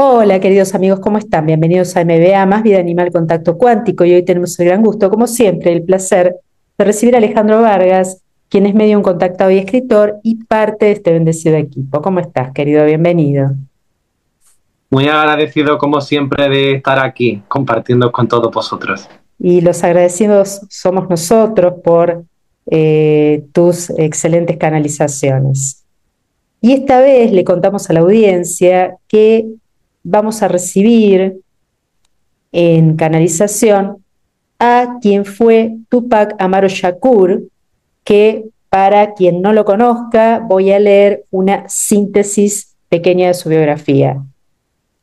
Hola, queridos amigos, ¿cómo están? Bienvenidos a MBA, Más Vida Animal Contacto Cuántico. Y hoy tenemos el gran gusto, como siempre, el placer de recibir a Alejandro Vargas, quien es medium contactado y escritor y parte de este bendecido equipo. ¿Cómo estás, querido? Bienvenido. Muy agradecido como siempre de estar aquí compartiendo con todos vosotros. Y los agradecidos somos nosotros por tus excelentes canalizaciones. Y esta vez le contamos a la audiencia que vamos a recibir en canalización a quien fue Tupac Amaru Shakur, que para quien no lo conozca voy a leer una síntesis pequeña de su biografía.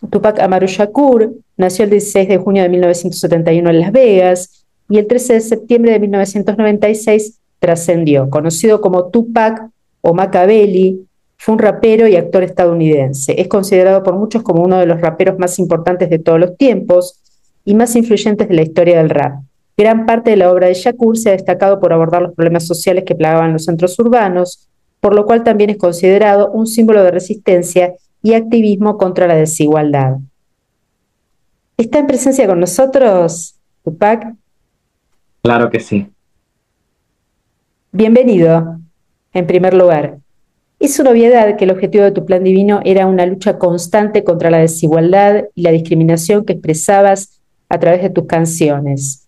Tupac Amaru Shakur nació el 16 de junio de 1971 en Las Vegas y el 13 de septiembre de 1996 trascendió. Conocido como Tupac o Makaveli, fue un rapero y actor estadounidense. Es considerado por muchos como uno de los raperos más importantes de todos los tiempos y más influyentes de la historia del rap. Gran parte de la obra de Shakur se ha destacado por abordar los problemas sociales que plagaban los centros urbanos, por lo cual también es considerado un símbolo de resistencia y activismo contra la desigualdad. ¿Está en presencia con nosotros, Tupac? Claro que sí. Bienvenido, en primer lugar. Es una obviedad que el objetivo de tu plan divino era una lucha constante contra la desigualdad y la discriminación que expresabas a través de tus canciones.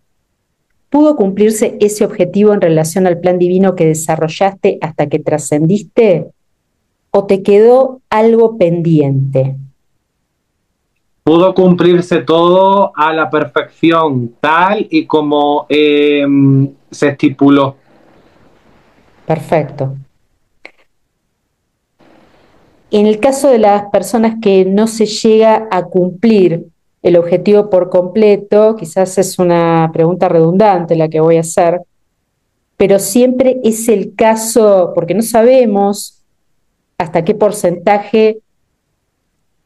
¿Pudo cumplirse ese objetivo en relación al plan divino que desarrollaste hasta que trascendiste? ¿O te quedó algo pendiente? Pudo cumplirse todo a la perfección, tal y como se estipuló. Perfecto. En el caso de las personas que no se llega a cumplir el objetivo por completo, quizás es una pregunta redundante la que voy a hacer, pero siempre es el caso, porque no sabemos hasta qué porcentaje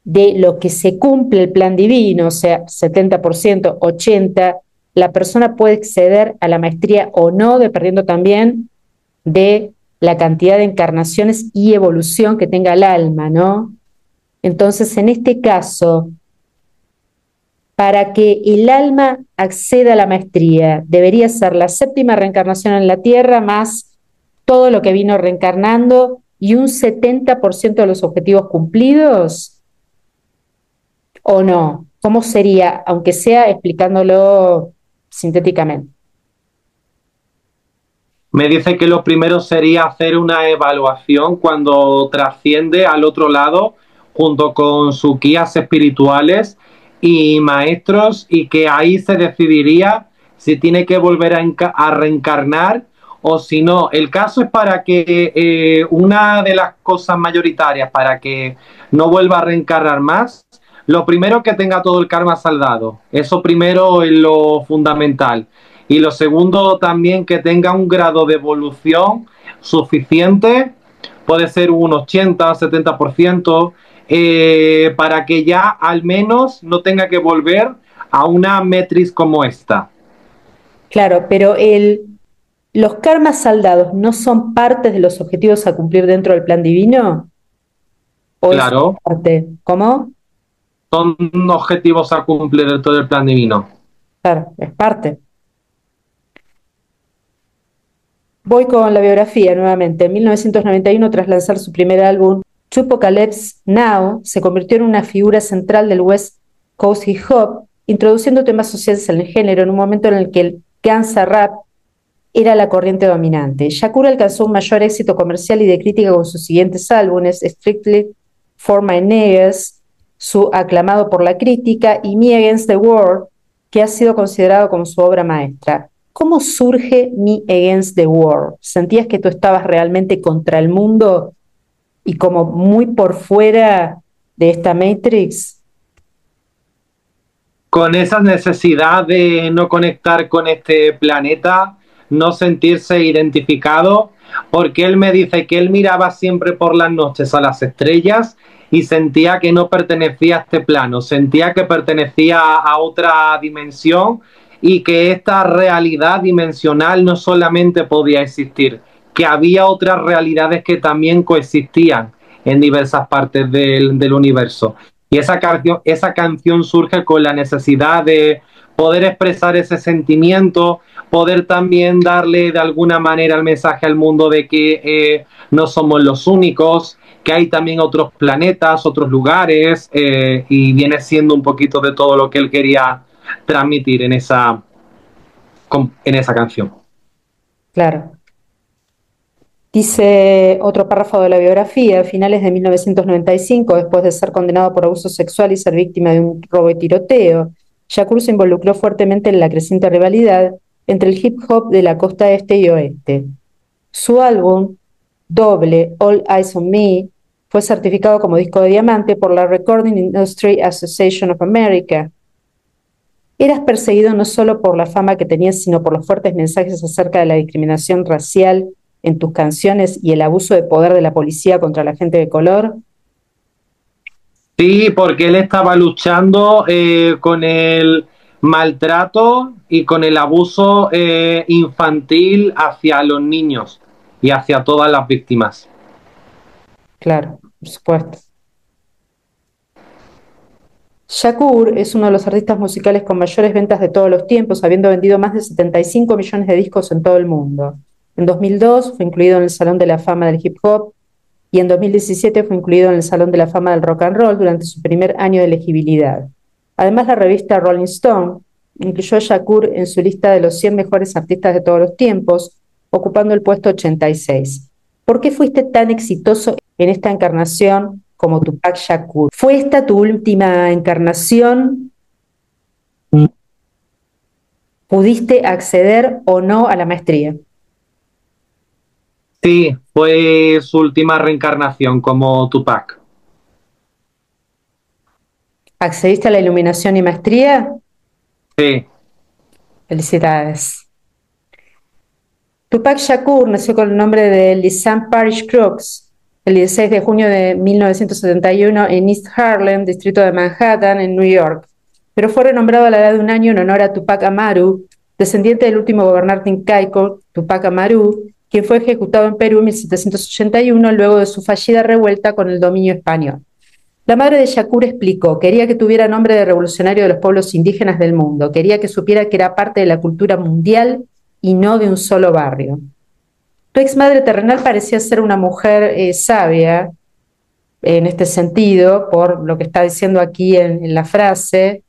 de lo que se cumple el plan divino, o sea, 70%, 80%, la persona puede acceder a la maestría o no, dependiendo también de la cantidad de encarnaciones y evolución que tenga el alma, ¿no? Entonces, en este caso, para que el alma acceda a la maestría, debería ser la séptima reencarnación en la Tierra más todo lo que vino reencarnando y un 70% de los objetivos cumplidos, ¿o no? ¿Cómo sería, aunque sea explicándolo sintéticamente? Me dice que lo primero sería hacer una evaluación cuando trasciende al otro lado junto con sus guías espirituales y maestros, y que ahí se decidiría si tiene que volver a reencarnar o si no. El caso es para que una de las cosas mayoritarias para que no vuelva a reencarnar más, lo primero que tenga todo el karma saldado. Eso primero es lo fundamental. Y lo segundo también, que tenga un grado de evolución suficiente, puede ser un 80, 70%, para que ya al menos no tenga que volver a una matriz como esta. Claro, pero los karmas saldados no son parte de los objetivos a cumplir dentro del plan divino, o es Claro, parte. ¿Cómo? son objetivos a cumplir dentro del plan divino. Claro, es parte. Voy con la biografía nuevamente. En 1991, tras lanzar su primer álbum, Apocalypse Now, se convirtió en una figura central del West Coast hip hop, introduciendo temas sociales en el género en un momento en el que el gangsta rap era la corriente dominante. Shakur alcanzó un mayor éxito comercial y de crítica con sus siguientes álbumes, Strictly for My Niggas, su aclamado por la crítica, y Me Against the World, que ha sido considerado como su obra maestra. ¿Cómo surge Me Against the World? ¿Sentías que tú estabas realmente contra el mundo y como muy por fuera de esta Matrix? Con esa necesidad de no conectar con este planeta, no sentirse identificado, porque él me dice que él miraba siempre por las noches a las estrellas y sentía que no pertenecía a este plano, sentía que pertenecía a otra dimensión, y que esta realidad dimensional no solamente podía existir, que había otras realidades que también coexistían en diversas partes del universo. Y esa canción surge con la necesidad de poder expresar ese sentimiento, poder también darle de alguna manera el mensaje al mundo de que no somos los únicos, que hay también otros planetas, otros lugares, y viene siendo un poquito de todo lo que él quería transmitir en esa canción. Claro. Dice otro párrafo de la biografía: a finales de 1995, después de ser condenado por abuso sexual y ser víctima de un robo y tiroteo, Shakur se involucró fuertemente en la creciente rivalidad entre el hip hop de la costa este y oeste. Su álbum, doble, All Eyes on Me, fue certificado como disco de diamante por la Recording Industry Association of America. Eras perseguido no solo por la fama que tenías, sino por los fuertes mensajes acerca de la discriminación racial en tus canciones y el abuso de poder de la policía contra la gente de color. Sí, porque él estaba luchando con el maltrato y con el abuso infantil hacia los niños y hacia todas las víctimas. Claro, por supuesto. Shakur es uno de los artistas musicales con mayores ventas de todos los tiempos, habiendo vendido más de 75 millones de discos en todo el mundo. En 2002 fue incluido en el Salón de la Fama del Hip Hop y en 2017 fue incluido en el Salón de la Fama del Rock and Roll durante su primer año de elegibilidad. Además, la revista Rolling Stone incluyó a Shakur en su lista de los 100 mejores artistas de todos los tiempos, ocupando el puesto 86. ¿Por qué fuiste tan exitoso en esta encarnación como Tupac Shakur? ¿Fue esta tu última encarnación? ¿Pudiste acceder o no a la maestría? Sí, fue su última reencarnación como Tupac. ¿Accediste a la iluminación y maestría? Sí, Felicidades. Tupac Shakur nació con el nombre de Lisanne Parish Crooks el 16 de junio de 1971 en East Harlem, distrito de Manhattan, en New York, pero fue renombrado a la edad de 1 año en honor a Tupac Amaru, descendiente del último gobernante incaico, Tupac Amaru, quien fue ejecutado en Perú en 1781 luego de su fallida revuelta con el dominio español. La madre de Shakur explicó: quería que tuviera nombre de revolucionario de los pueblos indígenas del mundo, quería que supiera que era parte de la cultura mundial y no de un solo barrio. Tu ex madre terrenal parecía ser una mujer sabia en este sentido, por lo que está diciendo aquí en la frase.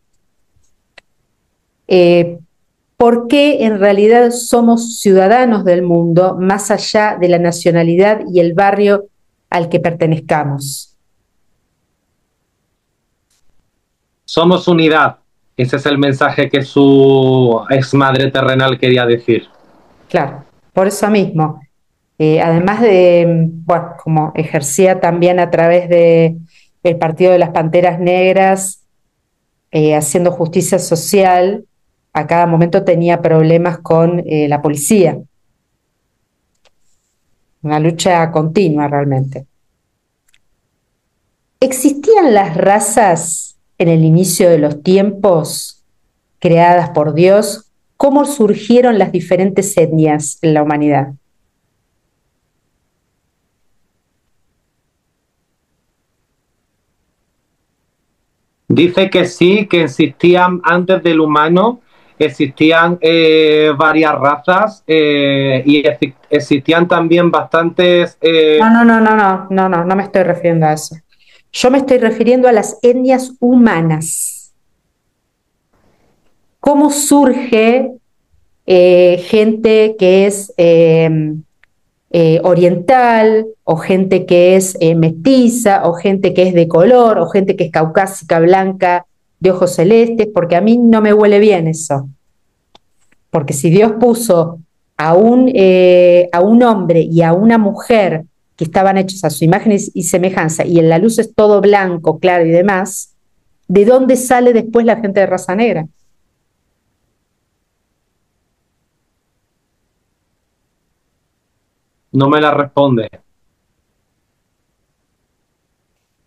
¿Por qué en realidad somos ciudadanos del mundo más allá de la nacionalidad y el barrio al que pertenezcamos? somos unidad. Ese es el mensaje que su ex madre terrenal quería decir. Claro, por eso mismo. Además de, bueno, como ejercía también a través de el Partido de las Panteras Negras, haciendo justicia social, a cada momento tenía problemas con la policía. Una lucha continua realmente. ¿Existían las razas en el inicio de los tiempos creadas por Dios? ¿Cómo surgieron las diferentes etnias en la humanidad? Dice que sí, que existían antes del humano, existían varias razas y existían también bastantes... No me estoy refiriendo a eso. Yo me estoy refiriendo a las etnias humanas. ¿Cómo surge gente que es oriental, o gente que es mestiza, o gente que es de color, o gente que es caucásica, blanca, de ojos celestes? Porque a mí no me huele bien eso. Porque si Dios puso a un hombre y a una mujer que estaban hechos a su imagen y semejanza, y en la luz es todo blanco, claro y demás, ¿de dónde sale después la gente de raza negra? No me la responde.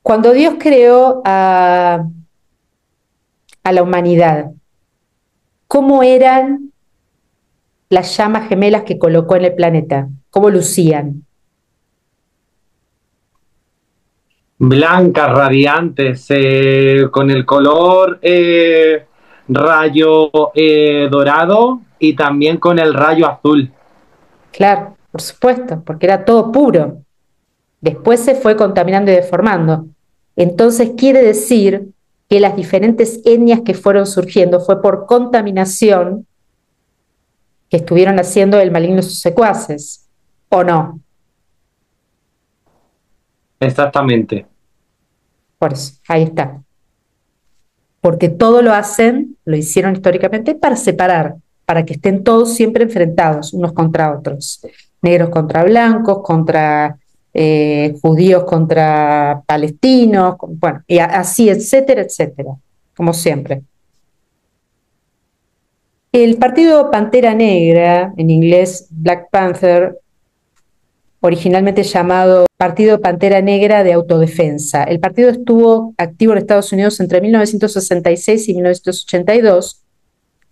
Cuando Dios creó a la humanidad, ¿cómo eran las llamas gemelas que colocó en el planeta? ¿Cómo lucían? Blancas, radiantes, con el color rayo dorado y también con el rayo azul. Claro, por supuesto, porque era todo puro. Después se fue contaminando y deformando. Entonces quiere decir que las diferentes etnias que fueron surgiendo fue por contaminación que estuvieron haciendo el maligno y sus secuaces, ¿o no? Exactamente. Por eso, ahí está. Porque todo lo hacen, lo hicieron históricamente para separar, para que estén todos siempre enfrentados unos contra otros. Negros contra blancos, contra judíos contra palestinos, bueno, y así, etcétera, etcétera, como siempre. El partido Pantera Negra, en inglés Black Panther, originalmente llamado Partido Pantera Negra de Autodefensa. El partido estuvo activo en Estados Unidos entre 1966 y 1982,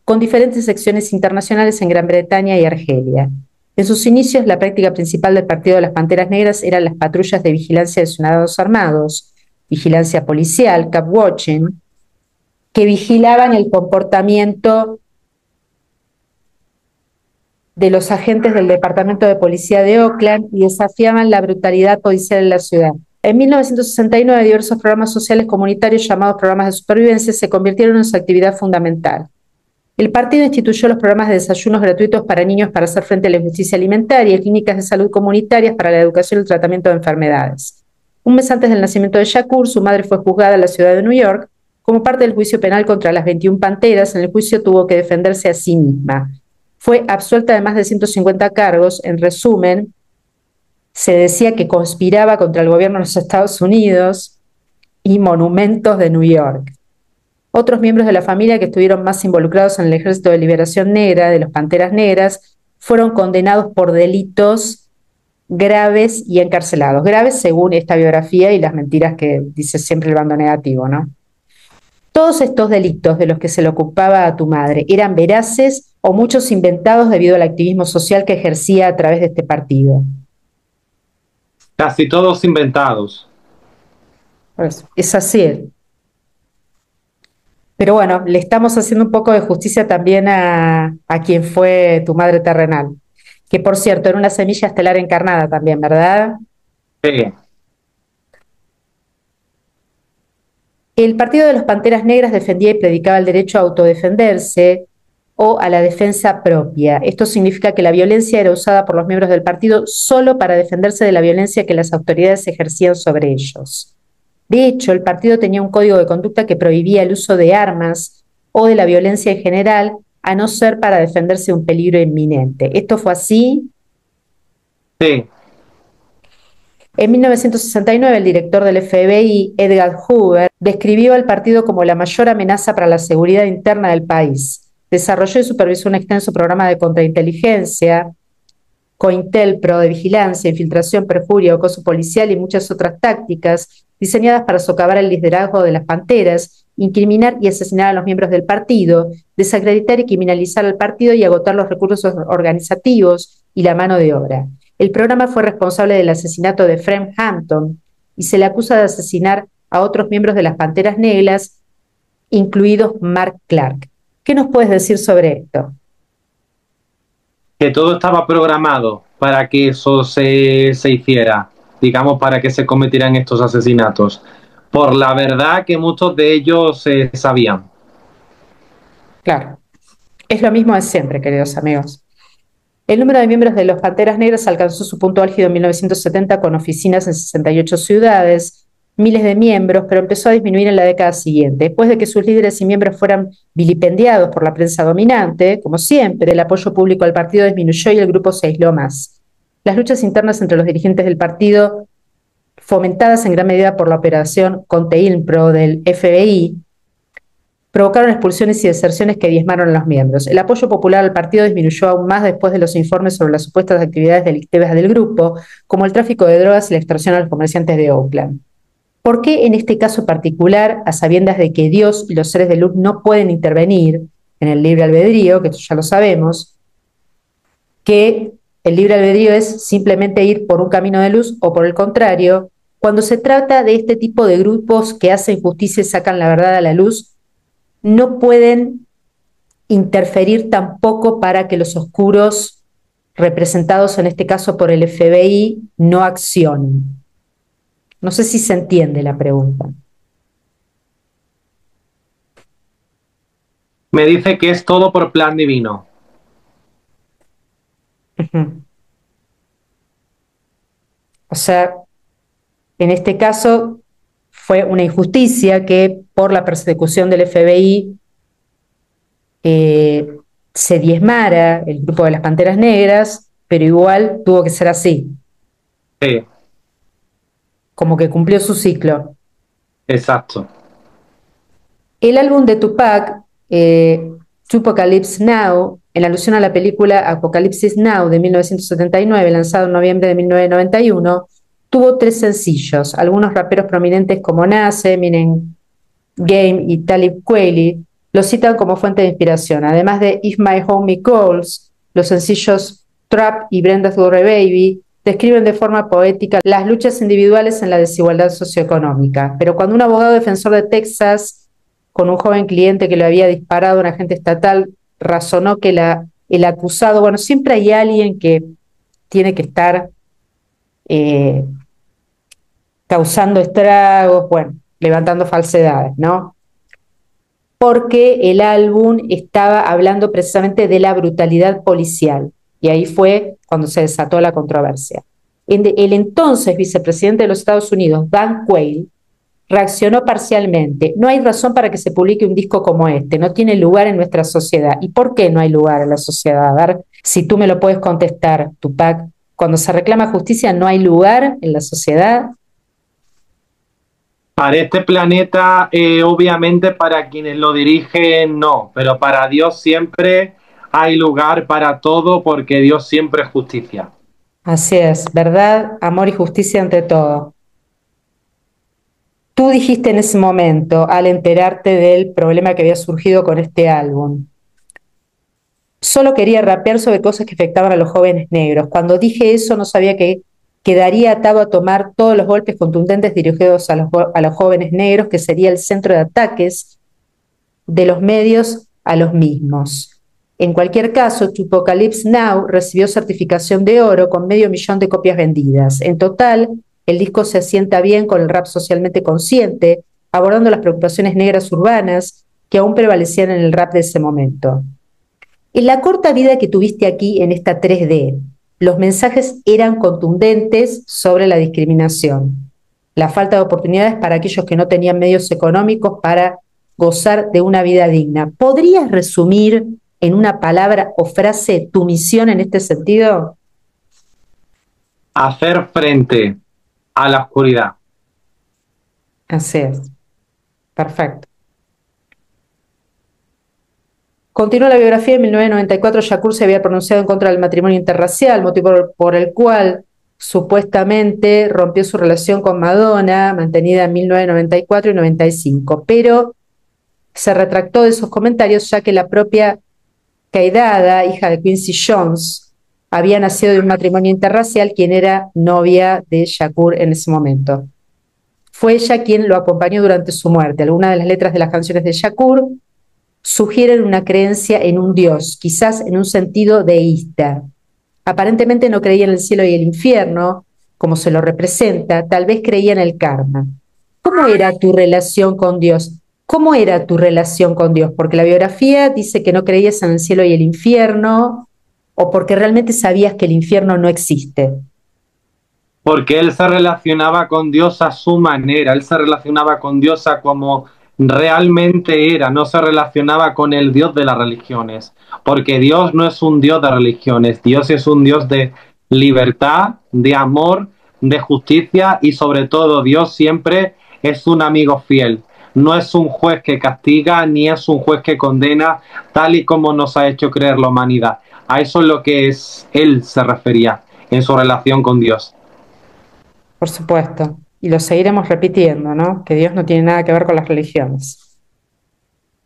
con diferentes secciones internacionales en Gran Bretaña y Argelia. En sus inicios, la práctica principal del Partido de las Panteras Negras eran las patrullas de vigilancia de soldados armados, vigilancia policial, cap watching, que vigilaban el comportamiento de los agentes del Departamento de Policía de Oakland y desafiaban la brutalidad policial en la ciudad. En 1969, diversos programas sociales comunitarios llamados programas de supervivencia se convirtieron en su actividad fundamental. El partido instituyó los programas de desayunos gratuitos para niños para hacer frente a la injusticia alimentaria y clínicas de salud comunitarias para la educación y el tratamiento de enfermedades. Un mes antes del nacimiento de Shakur, su madre fue juzgada en la ciudad de New York como parte del juicio penal contra las 21 panteras. En el juicio tuvo que defenderse a sí misma. Fue absuelta de más de 150 cargos. En resumen, se decía que conspiraba contra el gobierno de los Estados Unidos y monumentos de New York. Otros miembros de la familia que estuvieron más involucrados en el Ejército de Liberación Negra, de los Panteras Negras, fueron condenados por delitos graves y encarcelados. Graves según esta biografía y las mentiras que dice siempre el bando negativo, ¿no? Todos estos delitos de los que se le ocupaba a tu madre eran veraces o muchos inventados debido al activismo social que ejercía a través de este partido. Casi todos inventados. Pues, es así. Pero bueno, le estamos haciendo un poco de justicia también a quien fue tu madre terrenal, que por cierto era una semilla estelar encarnada también, ¿verdad? Sí. El Partido de los Panteras Negras defendía y predicaba el derecho a autodefenderse o a la defensa propia. Esto significa que la violencia era usada por los miembros del partido solo para defenderse de la violencia que las autoridades ejercían sobre ellos. De hecho, el partido tenía un código de conducta que prohibía el uso de armas o de la violencia en general, a no ser para defenderse de un peligro inminente. ¿Esto fue así? Sí. En 1969, el director del FBI, Edgar Hoover, describió al partido como la mayor amenaza para la seguridad interna del país. Desarrolló y supervisó un extenso programa de contrainteligencia, COINTELPRO, de vigilancia, infiltración, perjurio, acoso policial y muchas otras tácticas diseñadas para socavar el liderazgo de las Panteras, incriminar y asesinar a los miembros del partido, desacreditar y criminalizar al partido y agotar los recursos organizativos y la mano de obra. El programa fue responsable del asesinato de Fred Hampton y se le acusa de asesinar a otros miembros de las Panteras Negras, incluidos Mark Clark. ¿Qué nos puedes decir sobre esto? Que todo estaba programado para que eso se hiciera, digamos, para que se cometieran estos asesinatos. Por la verdad que muchos de ellos sabían. Claro, es lo mismo de siempre, queridos amigos. El número de miembros de los Panteras Negras alcanzó su punto álgido en 1970 con oficinas en 68 ciudades, miles de miembros, pero empezó a disminuir en la década siguiente. Después de que sus líderes y miembros fueran vilipendiados por la prensa dominante, como siempre, el apoyo público al partido disminuyó y el grupo se aisló más. Las luchas internas entre los dirigentes del partido, fomentadas en gran medida por la operación Conteilpro del FBI, provocaron expulsiones y deserciones que diezmaron a los miembros. El apoyo popular al partido disminuyó aún más después de los informes sobre las supuestas actividades delictivas del grupo, como el tráfico de drogas y la extorsión a los comerciantes de Oakland. ¿Por qué en este caso particular, a sabiendas de que Dios y los seres de luz no pueden intervenir en el libre albedrío, que esto ya lo sabemos, que el libre albedrío es simplemente ir por un camino de luz o por el contrario, cuando se trata de este tipo de grupos que hacen justicia y sacan la verdad a la luz, no pueden interferir tampoco para que los oscuros, representados en este caso por el FBI, no accionen. No sé si se entiende la pregunta. Me dice que es todo por plan divino. O sea, en este caso fue una injusticia que por la persecución del FBI se diezmara el grupo de las Panteras Negras, pero igual tuvo que ser así. Sí. Como que cumplió su ciclo. Exacto. El álbum de Tupac, Tupacalypse Now, en alusión a la película Apocalipsis Now de 1979, lanzado en noviembre de 1991, tuvo 3 sencillos. Algunos raperos prominentes como Nas, Eminem, Game y Talib Kweli lo citan como fuente de inspiración. Además de If My Homie Calls, los sencillos Trap y Brenda's Glory Baby describen de forma poética las luchas individuales en la desigualdad socioeconómica. Pero cuando un abogado defensor de Texas, con un joven cliente que le había disparado a un agente estatal, razonó que el acusado, bueno, siempre hay alguien que tiene que estar causando estragos, bueno, levantando falsedades, ¿no? Porque el álbum estaba hablando precisamente de la brutalidad policial, y ahí fue cuando se desató la controversia. El entonces vicepresidente de los Estados Unidos, Dan Quayle, reaccionó parcialmente. No hay razón para que se publique un disco como este, no tiene lugar en nuestra sociedad. ¿Y por qué no hay lugar en la sociedad? A ver si tú me lo puedes contestar, Tupac. Cuando se reclama justicia, ¿no hay lugar en la sociedad? Para este planeta, obviamente para quienes lo dirigen, no, pero para Dios siempre hay lugar para todo porque Dios siempre es justicia. Así es, verdad, amor y justicia ante todo. Tú dijiste en ese momento, al enterarte del problema que había surgido con este álbum, solo quería rapear sobre cosas que afectaban a los jóvenes negros. Cuando dije eso no sabía que quedaría atado a tomar todos los golpes contundentes dirigidos a los jóvenes negros, que sería el centro de ataques de los medios a los mismos. En cualquier caso, Tupacalypse Now recibió certificación de oro con 500.000 de copias vendidas. En total, el disco se asienta bien con el rap socialmente consciente, abordando las preocupaciones negras urbanas que aún prevalecían en el rap de ese momento. En la corta vida que tuviste aquí en esta 3D, los mensajes eran contundentes sobre la discriminación, la falta de oportunidades para aquellos que no tenían medios económicos para gozar de una vida digna. ¿Podrías resumir en una palabra o frase tu misión en este sentido? Hacer frente a la oscuridad. Así es. Perfecto. Continúa la biografía. En 1994, Shakur se había pronunciado en contra del matrimonio interracial, motivo por el cual supuestamente rompió su relación con Madonna, mantenida en 1994 y 95, pero se retractó de esos comentarios ya que la propia Khaydada, hija de Quincy Jones, había nacido de un matrimonio interracial, quien era novia de Shakur en ese momento. Fue ella quien lo acompañó durante su muerte. Algunas de las letras de las canciones de Shakur sugieren una creencia en un Dios, quizás en un sentido deísta. Aparentemente no creía en el cielo y el infierno, como se lo representa, tal vez creía en el karma. ¿Cómo era tu relación con Dios? ¿Cómo era tu relación con Dios? Porque la biografía dice que no creías en el cielo y el infierno, o porque realmente sabías que el infierno no existe. Porque él se relacionaba con Dios a su manera, él se relacionaba con Dios a como realmente era, no se relacionaba con el Dios de las religiones, porque Dios no es un Dios de religiones, Dios es un Dios de libertad, de amor, de justicia y sobre todo Dios siempre es un amigo fiel. No es un juez que castiga ni es un juez que condena, tal y como nos ha hecho creer la humanidad. A eso es lo que él se refería en su relación con Dios. Por supuesto, y lo seguiremos repitiendo, ¿no? Que Dios no tiene nada que ver con las religiones.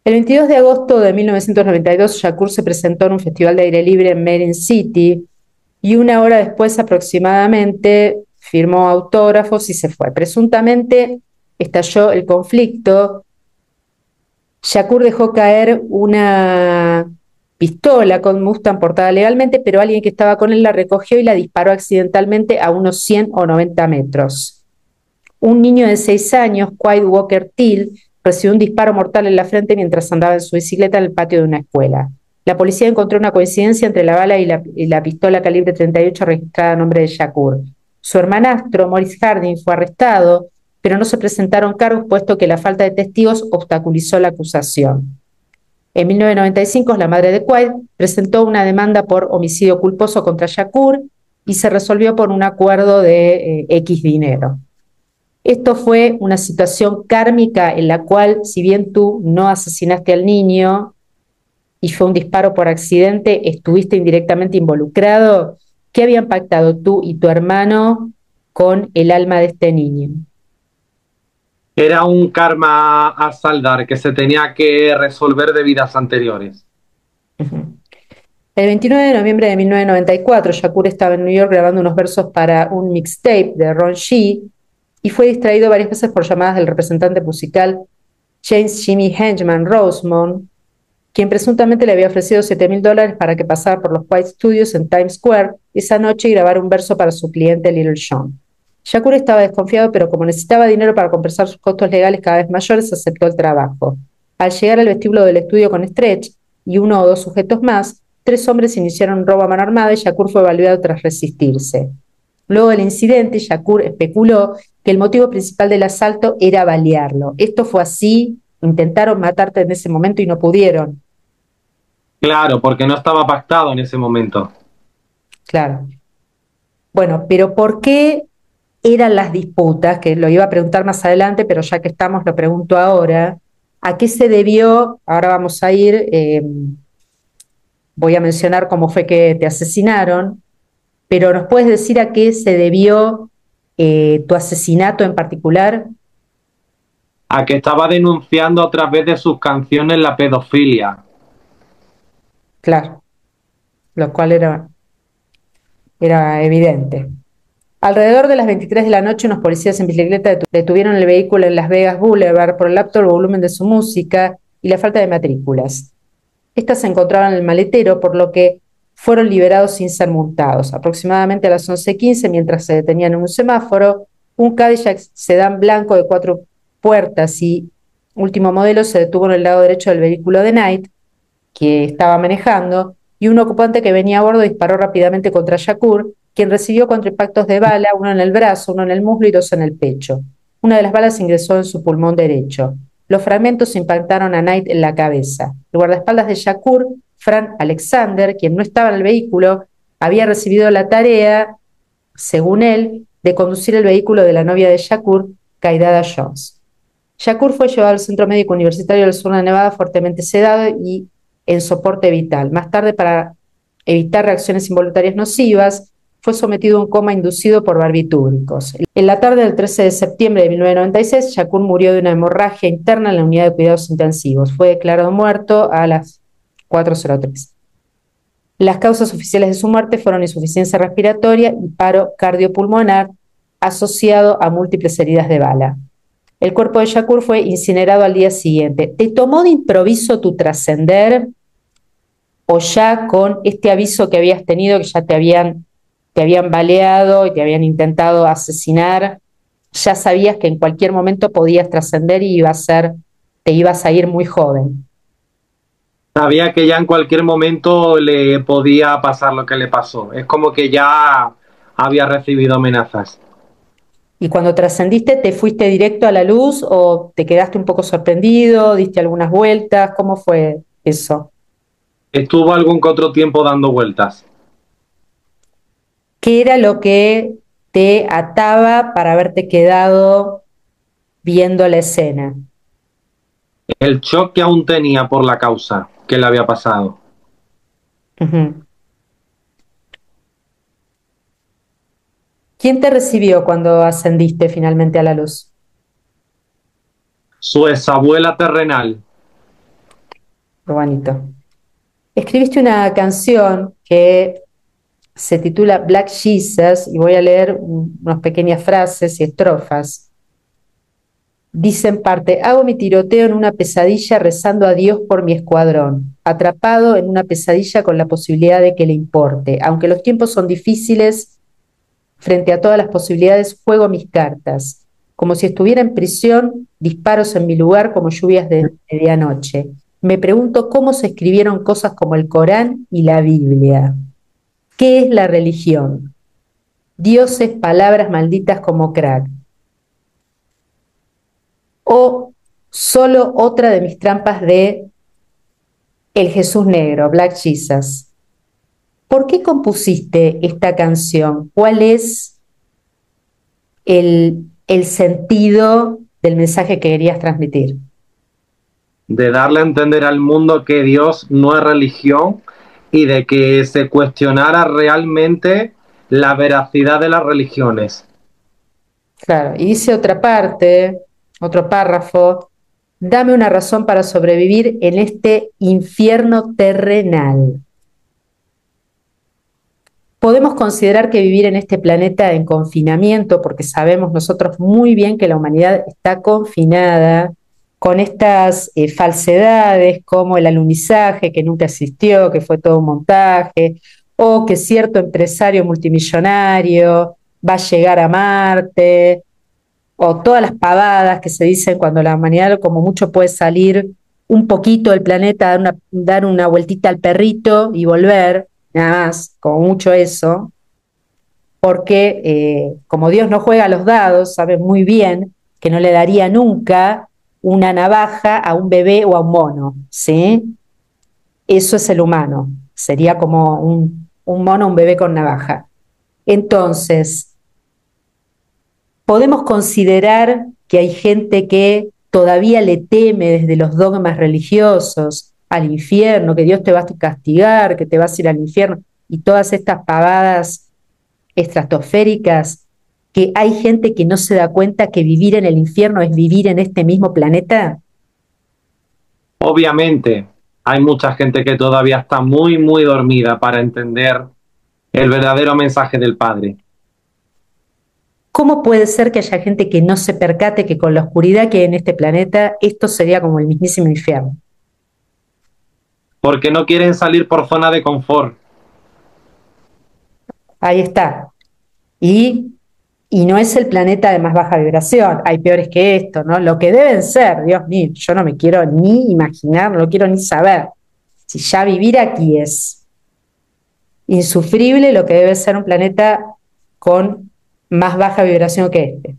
El 22 de agosto de 1992, Shakur se presentó en un festival de aire libre en Marin City y una hora después aproximadamente firmó autógrafos y se fue. Presuntamente estalló el conflicto. Shakur dejó caer una pistola con Mustang portada legalmente, pero alguien que estaba con él la recogió y la disparó accidentalmente a unos 100 o 90 metros. Un niño de 6 años, Quaid Walker Till, recibió un disparo mortal en la frente mientras andaba en su bicicleta en el patio de una escuela. La policía encontró una coincidencia entre la bala y la pistola calibre 38 registrada a nombre de Shakur. Su hermanastro, Maurice Harding, fue arrestado, pero no se presentaron cargos puesto que la falta de testigos obstaculizó la acusación. En 1995, la madre de Quaid presentó una demanda por homicidio culposo contra Shakur y se resolvió por un acuerdo de X dinero. Esto fue una situación kármica en la cual, si bien tú no asesinaste al niño y fue un disparo por accidente, estuviste indirectamente involucrado. ¿Qué habían pactado tú y tu hermano con el alma de este niño? Era un karma a saldar que se tenía que resolver de vidas anteriores. El 29 de noviembre de 1994, Shakur estaba en New York grabando unos versos para un mixtape de Ron G y fue distraído varias veces por llamadas del representante musical James Jimmy Henchman Rosemont, quien presuntamente le había ofrecido $7,000 para que pasara por los White Studios en Times Square esa noche y grabara un verso para su cliente Little John. Shakur estaba desconfiado, pero como necesitaba dinero para compensar sus costos legales cada vez mayores, aceptó el trabajo. Al llegar al vestíbulo del estudio con Stretch y uno o dos sujetos más, 3 hombres iniciaron un robo a mano armada y Shakur fue baleado tras resistirse. Luego del incidente, Shakur especuló que el motivo principal del asalto era balearlo. Esto fue así, intentaron matarte en ese momento y no pudieron. Claro, porque no estaba pactado en ese momento. Claro. Bueno, pero ¿por qué eran las disputas? Que lo iba a preguntar más adelante, pero ya que estamos, lo pregunto ahora. ¿A qué se debió? Ahora vamos a ir, voy a mencionar cómo fue que te asesinaron, pero ¿nos puedes decir a qué se debió tu asesinato en particular? A que estaba denunciando a través de sus canciones la pedofilia. Claro, lo cual era evidente. Alrededor de las 23 de la noche, unos policías en bicicleta detuvieron el vehículo en Las Vegas Boulevard por el alto volumen de su música y la falta de matrículas. Estas se encontraban en el maletero, por lo que fueron liberados sin ser multados. Aproximadamente a las 11:15, mientras se detenían en un semáforo, un Cadillac sedán blanco de 4 puertas y último modelo se detuvo en el lado derecho del vehículo de Knight, que estaba manejando, y un ocupante que venía a bordo disparó rápidamente contra Shakur, quien recibió 4 impactos de bala, uno en el brazo, uno en el muslo y 2 en el pecho. Una de las balas ingresó en su pulmón derecho. Los fragmentos impactaron a Knight en la cabeza. El guardaespaldas de Shakur, Fran Alexander, quien no estaba en el vehículo, había recibido la tarea, según él, de conducir el vehículo de la novia de Shakur, Kaidada Jones. Shakur fue llevado al Centro Médico Universitario del Sur de Nevada fuertemente sedado y en soporte vital. Más tarde, para evitar reacciones involuntarias nocivas, fue sometido a un coma inducido por barbitúricos. En la tarde del 13 de septiembre de 1996, Shakur murió de una hemorragia interna en la unidad de cuidados intensivos. Fue declarado muerto a las 4:03. Las causas oficiales de su muerte fueron insuficiencia respiratoria y paro cardiopulmonar asociado a múltiples heridas de bala. El cuerpo de Shakur fue incinerado al día siguiente. ¿Te tomó de improviso tu trascender o ya con este aviso que habías tenido, que ya te habían baleado y te habían intentado asesinar, ya sabías que en cualquier momento podías trascender y te ibas a ir muy joven? Sabía que ya en cualquier momento le podía pasar lo que le pasó. Es como que ya había recibido amenazas. Y cuando trascendiste, ¿te fuiste directo a la luz o te quedaste un poco sorprendido, diste algunas vueltas? ¿Cómo fue eso? Estuvo algún que otro tiempo dando vueltas. ¿Qué era lo que te ataba para haberte quedado viendo la escena? El shock que aún tenía por la causa que le había pasado. Uh-huh. ¿Quién te recibió cuando ascendiste finalmente a la luz? Su exabuela terrenal. Urbanito. Escribiste una canción que se titula Black Jesus y voy a leer unas pequeñas frases y estrofas. Dice en parte: hago mi tiroteo en una pesadilla rezando a Dios por mi escuadrón, atrapado en una pesadilla con la posibilidad de que le importe. Aunque los tiempos son difíciles, frente a todas las posibilidades juego mis cartas. Como si estuviera en prisión, disparos en mi lugar como lluvias de medianoche. Me pregunto cómo se escribieron cosas como el Corán y la Biblia. ¿Qué es la religión? Dioses, palabras malditas como crack. O solo otra de mis trampas de El Jesús Negro, Black Jesus. ¿Por qué compusiste esta canción? ¿Cuál es el sentido del mensaje que querías transmitir? De darle a entender al mundo que Dios no es religión y de que se cuestionara realmente la veracidad de las religiones. Claro, y dice otra parte, otro párrafo: dame una razón para sobrevivir en este infierno terrenal. Podemos considerar que vivir en este planeta en confinamiento, porque sabemos nosotros muy bien que la humanidad está confinada con estas falsedades como el alunizaje, que nunca existió, que fue todo un montaje, o que cierto empresario multimillonario va a llegar a Marte, o todas las pavadas que se dicen cuando la humanidad como mucho puede salir un poquito del planeta, dar una vueltita al perrito y volver, nada más, como mucho eso, porque como Dios no juega a los dados, sabe muy bien que no le daría nunca una navaja a un bebé o a un mono, ¿sí? Eso es el humano, sería como un mono, un bebé con navaja. Entonces, podemos considerar que hay gente que todavía le teme desde los dogmas religiosos al infierno, que Dios te va a castigar, que te vas a ir al infierno, y todas estas pavadas estratosféricas, que hay gente que no se da cuenta que vivir en el infierno es vivir en este mismo planeta. Obviamente, hay mucha gente que todavía está muy, muy dormida para entender el verdadero mensaje del Padre. ¿Cómo puede ser que haya gente que no se percate que con la oscuridad que hay en este planeta, esto sería como el mismísimo infierno? Porque no quieren salir por zona de confort. Ahí está. Y no es el planeta de más baja vibración, hay peores que esto, ¿no? Lo que deben ser, Dios mío, yo no me quiero ni imaginar, no lo quiero ni saber. Si ya vivir aquí es insufrible, lo que debe ser un planeta con más baja vibración que este.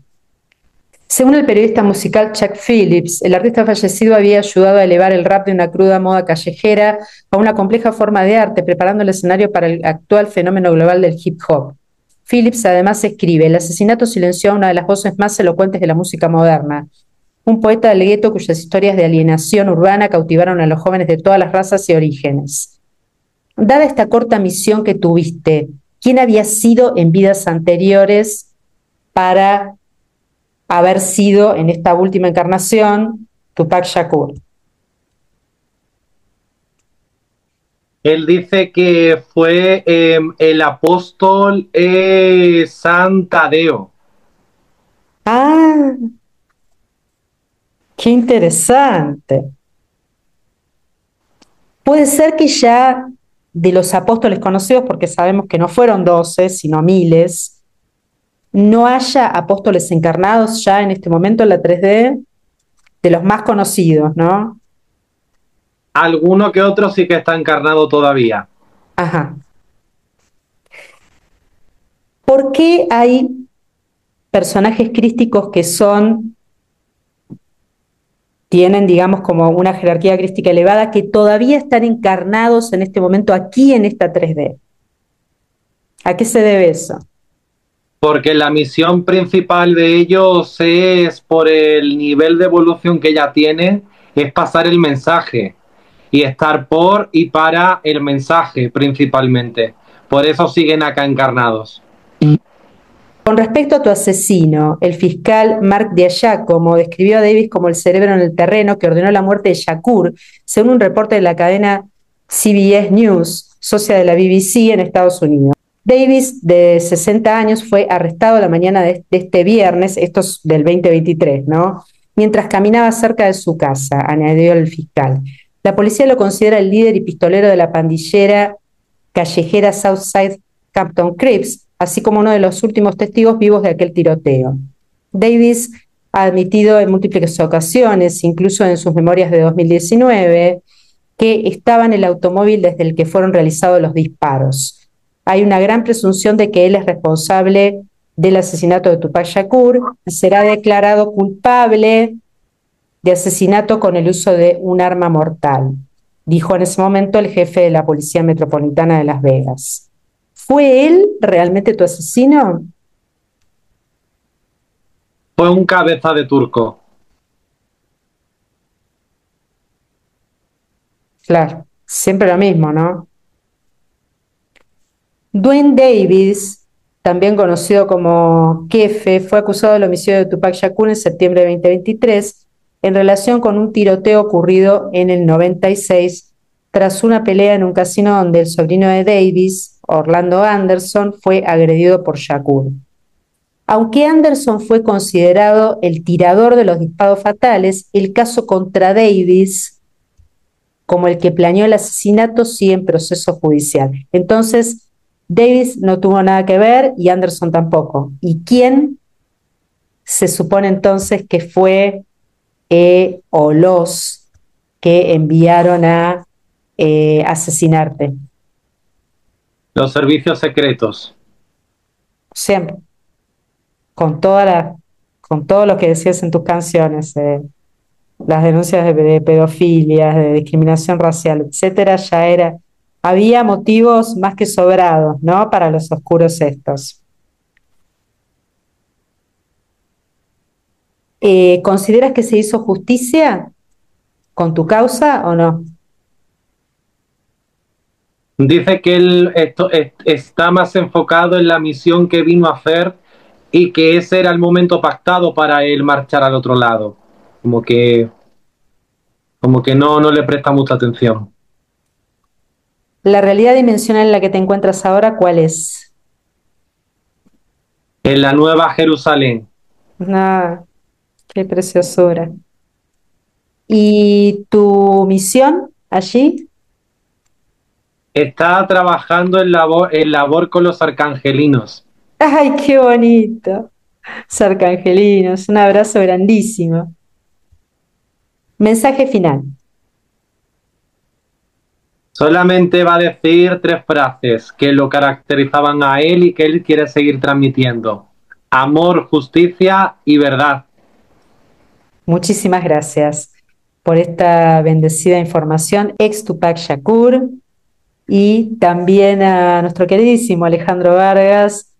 Según el periodista musical Chuck Phillips, el artista fallecido había ayudado a elevar el rap de una cruda moda callejera a una compleja forma de arte, preparando el escenario para el actual fenómeno global del hip hop. Phillips además escribe: el asesinato silenció a una de las voces más elocuentes de la música moderna, un poeta del gueto cuyas historias de alienación urbana cautivaron a los jóvenes de todas las razas y orígenes. Dada esta corta misión que tuviste, ¿quién había sido en vidas anteriores para haber sido en esta última encarnación Tupac Shakur? Él dice que fue el apóstol San Tadeo. Ah, qué interesante. Puede ser que ya de los apóstoles conocidos, porque sabemos que no fueron 12, sino miles, no haya apóstoles encarnados ya en este momento en la 3D, de los más conocidos, ¿no? Alguno que otro sí que está encarnado todavía. Ajá. ¿Por qué hay personajes crísticos que tienen, digamos, como una jerarquía crística elevada, que todavía están encarnados en este momento aquí en esta 3D? ¿A qué se debe eso? Porque la misión principal de ellos es, por el nivel de evolución que ya tienen, es pasar el mensaje y estar por y para el mensaje principalmente. Por eso siguen acá encarnados. Con respecto a tu asesino, el fiscal Mark Diagiacomo describió a Davis como el cerebro en el terreno que ordenó la muerte de Shakur, según un reporte de la cadena CBS News, socia de la BBC en Estados Unidos. Davis, de 60 años, fue arrestado la mañana de este viernes, esto es del 2023, ¿no? Mientras caminaba cerca de su casa, añadió el fiscal. La policía lo considera el líder y pistolero de la pandillera callejera Southside Compton Crips, así como uno de los últimos testigos vivos de aquel tiroteo. Davis ha admitido en múltiples ocasiones, incluso en sus memorias de 2019, que estaba en el automóvil desde el que fueron realizados los disparos. Hay una gran presunción de que él es responsable del asesinato de Tupac Shakur y será declarado culpable de asesinato con el uso de un arma mortal, dijo en ese momento el jefe de la Policía Metropolitana de Las Vegas. ¿Fue él realmente tu asesino? Fue un cabeza de turco. Claro, siempre lo mismo, ¿no? Duane Davis, también conocido como Kefe, fue acusado del homicidio de Tupac Shakur en septiembre de 2023 en relación con un tiroteo ocurrido en el 96 tras una pelea en un casino donde el sobrino de Davis, Orlando Anderson, fue agredido por Shakur. Aunque Anderson fue considerado el tirador de los disparos fatales, el caso contra Davis, como el que planeó el asesinato, sigue en proceso judicial. Entonces, Davis no tuvo nada que ver y Anderson tampoco. ¿Y quién se supone entonces que fue o los que enviaron a asesinarte? Los servicios secretos. Siempre, con todo lo que decías en tus canciones, las denuncias de pedofilia, de discriminación racial, etcétera, había motivos más que sobrados, ¿no? Para los oscuros estos. ¿Consideras que se hizo justicia con tu causa o no? Dice que él está más enfocado en la misión que vino a hacer y que ese era el momento pactado para él marchar al otro lado. Como que, como que no le presta mucha atención. ¿La realidad dimensional en la que te encuentras ahora cuál es? En la Nueva Jerusalén. Ah, qué preciosura. ¿Y tu misión allí? Está trabajando en labor con los arcangelinos. ¡Ay, qué bonito! Arcangelinos, un abrazo grandísimo. Mensaje final. Solamente va a decir 3 frases que lo caracterizaban a él y que él quiere seguir transmitiendo. Amor, justicia y verdad. Muchísimas gracias por esta bendecida información, ex Tupac Shakur, y también a nuestro queridísimo Alejandro Vargas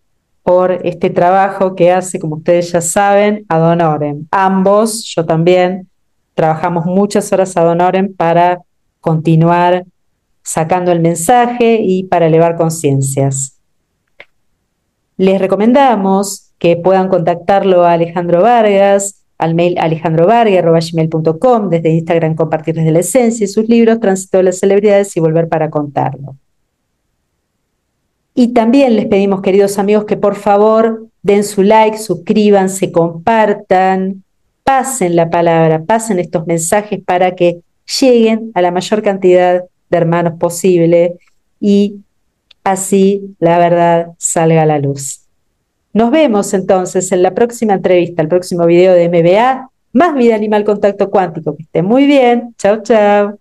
por este trabajo que hace, como ustedes ya saben, ad honorem. Ambos, yo también, trabajamos muchas horas ad honorem para continuar sacando el mensaje y para elevar conciencias. Les recomendamos que puedan contactarlo a Alejandro Vargas al mail alejandrovargas@gmail.com, desde Instagram compartir desde la esencia y sus libros Tránsito de las Celebridades y Volver para Contarlo. Y también les pedimos, queridos amigos, que por favor den su like, suscríbanse, compartan, pasen la palabra, pasen estos mensajes para que lleguen a la mayor cantidad de hermanos posible y así la verdad salga a la luz. Nos vemos entonces en la próxima entrevista, el próximo video de MBA, Más Vida Animal Contacto Cuántico. Que estén muy bien. Chao, chao.